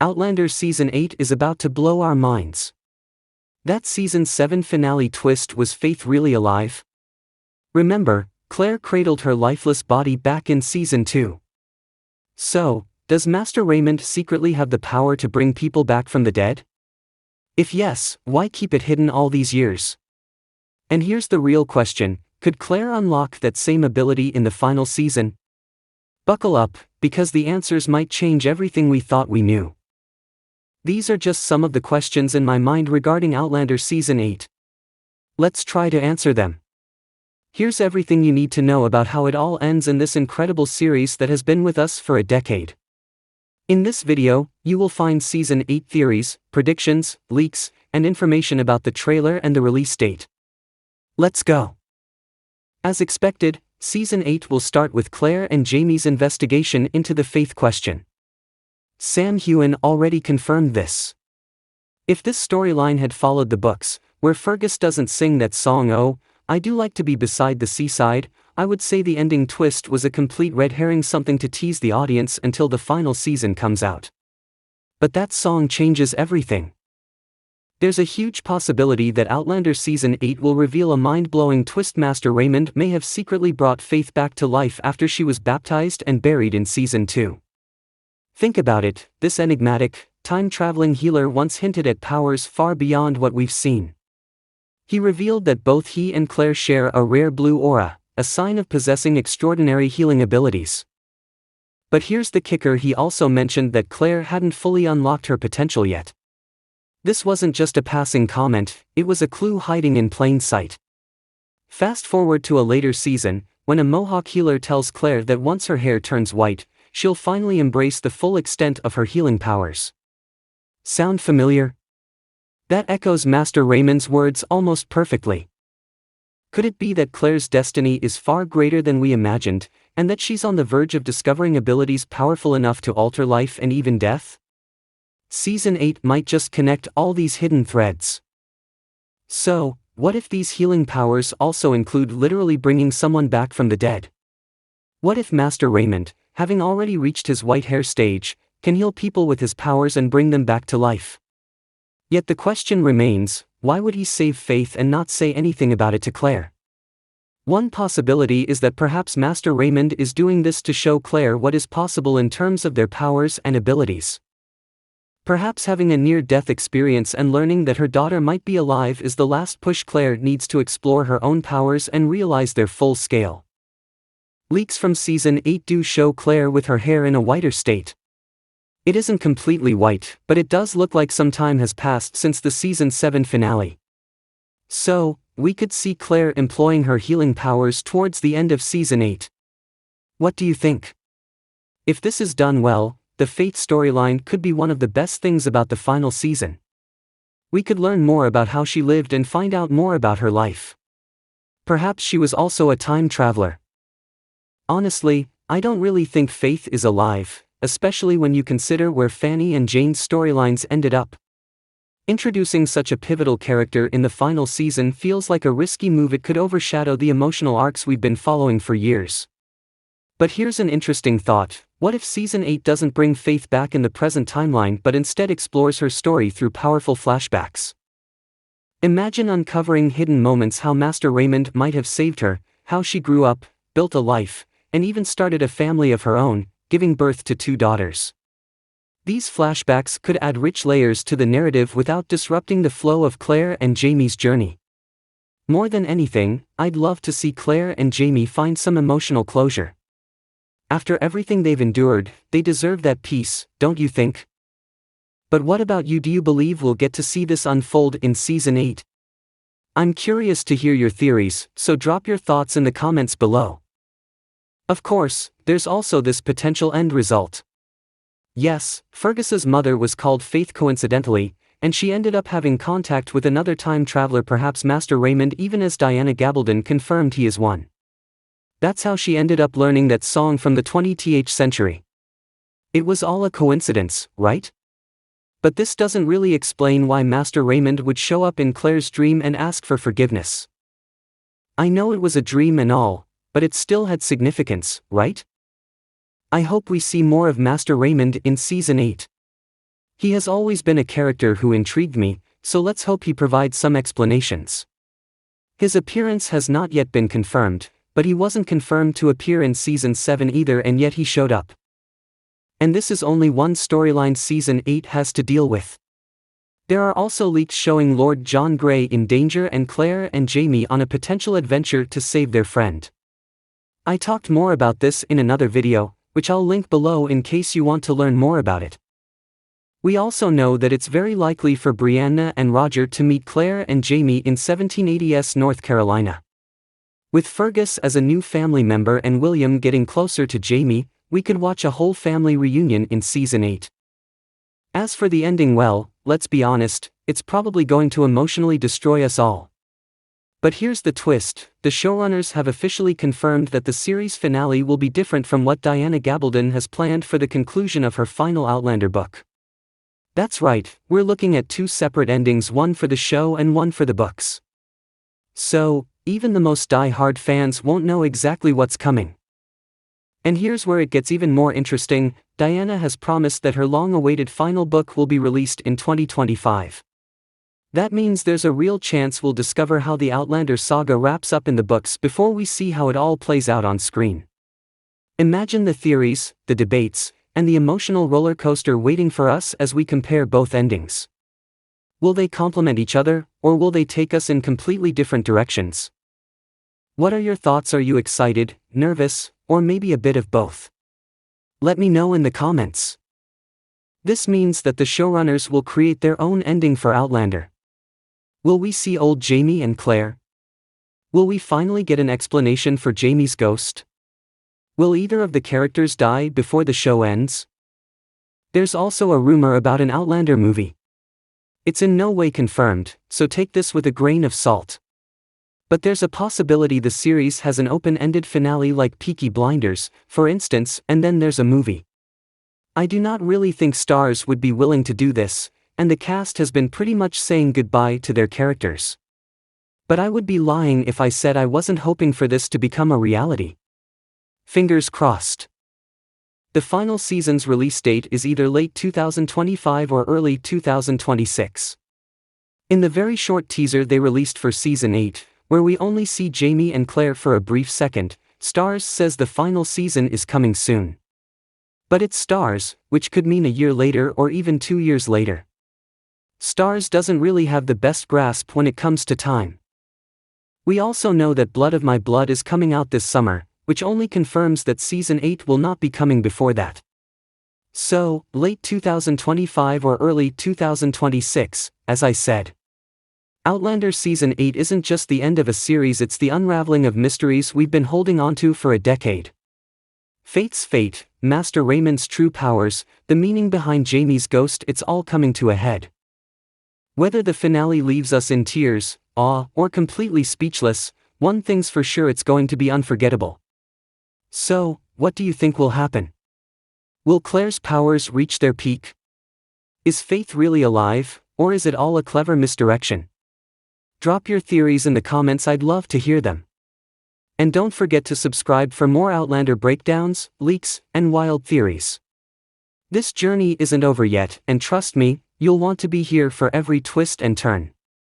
Outlander Season 8 is about to blow our minds. That Season 7 finale twist, was Faith really alive? Remember, Claire cradled her lifeless body back in Season 2. So, does Master Raymond secretly have the power to bring people back from the dead? If yes, why keep it hidden all these years? And here's the real question, could Claire unlock that same ability in the final season? Buckle up, because the answers might change everything we thought we knew. These are just some of the questions in my mind regarding Outlander Season 8. Let's try to answer them. Here's everything you need to know about how it all ends in this incredible series that has been with us for a decade. In this video, you will find Season 8 theories, predictions, leaks, and information about the trailer and the release date. Let's go! As expected, Season 8 will start with Claire and Jamie's investigation into the faith question. Sam Heughan already confirmed this. If this storyline had followed the books, where Fergus doesn't sing that song "Oh, I Do Like to Be Beside the Seaside," I would say the ending twist was a complete red herring, something to tease the audience until the final season comes out. But that song changes everything. There's a huge possibility that Outlander Season 8 will reveal a mind-blowing twist. Master Raymond may have secretly brought Faith back to life after she was baptized and buried in Season 2. Think about it, this enigmatic, time-traveling healer once hinted at powers far beyond what we've seen. He revealed that both he and Claire share a rare blue aura, a sign of possessing extraordinary healing abilities. But here's the kicker, he also mentioned that Claire hadn't fully unlocked her potential yet. This wasn't just a passing comment, it was a clue hiding in plain sight. Fast forward to a later season, when a Mohawk healer tells Claire that once her hair turns white, she'll finally embrace the full extent of her healing powers. Sound familiar? That echoes Master Raymond's words almost perfectly. Could it be that Claire's destiny is far greater than we imagined, and that she's on the verge of discovering abilities powerful enough to alter life and even death? Season 8 might just connect all these hidden threads. So, what if these healing powers also include literally bringing someone back from the dead? What if Master Raymond, having already reached his white hair stage, can heal people with his powers and bring them back to life? Yet the question remains, why would he save Faith and not say anything about it to Claire? One possibility is that perhaps Master Raymond is doing this to show Claire what is possible in terms of their powers and abilities. Perhaps having a near-death experience and learning that her daughter might be alive is the last push Claire needs to explore her own powers and realize their full scale. Leaks from Season 8 do show Claire with her hair in a whiter state. It isn't completely white, but it does look like some time has passed since the Season 7 finale. So, we could see Claire employing her healing powers towards the end of Season 8. What do you think? If this is done well, the Faith storyline could be one of the best things about the final season. We could learn more about how she lived and find out more about her life. Perhaps she was also a time traveler. Honestly, I don't really think Faith is alive, especially when you consider where Fanny and Jane's storylines ended up. Introducing such a pivotal character in the final season feels like a risky move. It could overshadow the emotional arcs we've been following for years. But here's an interesting thought, what if Season 8 doesn't bring Faith back in the present timeline but instead explores her story through powerful flashbacks? Imagine uncovering hidden moments, how Master Raymond might have saved her, how she grew up, built a life, and even started a family of her own, giving birth to 2 daughters. These flashbacks could add rich layers to the narrative without disrupting the flow of Claire and Jamie's journey. More than anything, I'd love to see Claire and Jamie find some emotional closure. After everything they've endured, they deserve that peace, don't you think? But what about you? Do you believe we'll get to see this unfold in Season 8? I'm curious to hear your theories, so drop your thoughts in the comments below. Of course, there's also this potential end result. Yes, Fergus's mother was called Faith coincidentally, and she ended up having contact with another time traveler, perhaps Master Raymond, even as Diana Gabaldon confirmed he is one. That's how she ended up learning that song from the 20th century. It was all a coincidence, right? But this doesn't really explain why Master Raymond would show up in Claire's dream and ask for forgiveness. I know it was a dream and all, but it still had significance, right? I hope we see more of Master Raymond in Season 8. He has always been a character who intrigued me, so let's hope he provides some explanations. His appearance has not yet been confirmed, but he wasn't confirmed to appear in Season 7 either, and yet he showed up. And this is only one storyline Season 8 has to deal with. There are also leaks showing Lord John Grey in danger and Claire and Jamie on a potential adventure to save their friend. I talked more about this in another video, which I'll link below in case you want to learn more about it. We also know that it's very likely for Brianna and Roger to meet Claire and Jamie in 1780s North Carolina. With Fergus as a new family member and William getting closer to Jamie, we could watch a whole family reunion in Season 8. As for the ending, well, let's be honest, it's probably going to emotionally destroy us all. But here's the twist, the showrunners have officially confirmed that the series finale will be different from what Diana Gabaldon has planned for the conclusion of her final Outlander book. That's right, we're looking at two separate endings, one for the show and one for the books. So, even the most die-hard fans won't know exactly what's coming. And here's where it gets even more interesting, Diana has promised that her long-awaited final book will be released in 2025. That means there's a real chance we'll discover how the Outlander saga wraps up in the books before we see how it all plays out on screen. Imagine the theories, the debates, and the emotional roller coaster waiting for us as we compare both endings. Will they complement each other, or will they take us in completely different directions? What are your thoughts? Are you excited, nervous, or maybe a bit of both? Let me know in the comments. This means that the showrunners will create their own ending for Outlander. Will we see old Jamie and Claire? Will we finally get an explanation for Jamie's ghost? Will either of the characters die before the show ends? There's also a rumor about an Outlander movie. It's in no way confirmed, so take this with a grain of salt. But there's a possibility the series has an open-ended finale like Peaky Blinders, for instance, and then there's a movie. I do not really think Starz would be willing to do this, and the cast has been pretty much saying goodbye to their characters. But I would be lying if I said I wasn't hoping for this to become a reality. Fingers crossed. The final season's release date is either late 2025 or early 2026. In the very short teaser they released for Season 8, where we only see Jamie and Claire for a brief second, Starz says the final season is coming soon. But it's Starz, which could mean a year later or even 2 years later. Starz doesn't really have the best grasp when it comes to time. We also know that Blood of My Blood is coming out this summer, which only confirms that Season 8 will not be coming before that. So, late 2025 or early 2026, as I said. Outlander Season 8 isn't just the end of a series, it's the unraveling of mysteries we've been holding onto for a decade. Fate's fate, Master Raymond's true powers, the meaning behind Jamie's ghost, it's all coming to a head. Whether the finale leaves us in tears, awe, or completely speechless, one thing's for sure, it's going to be unforgettable. So, what do you think will happen? Will Claire's powers reach their peak? Is Faith really alive, or is it all a clever misdirection? Drop your theories in the comments, I'd love to hear them. And don't forget to subscribe for more Outlander breakdowns, leaks, and wild theories. This journey isn't over yet, and trust me, you'll want to be here for every twist and turn.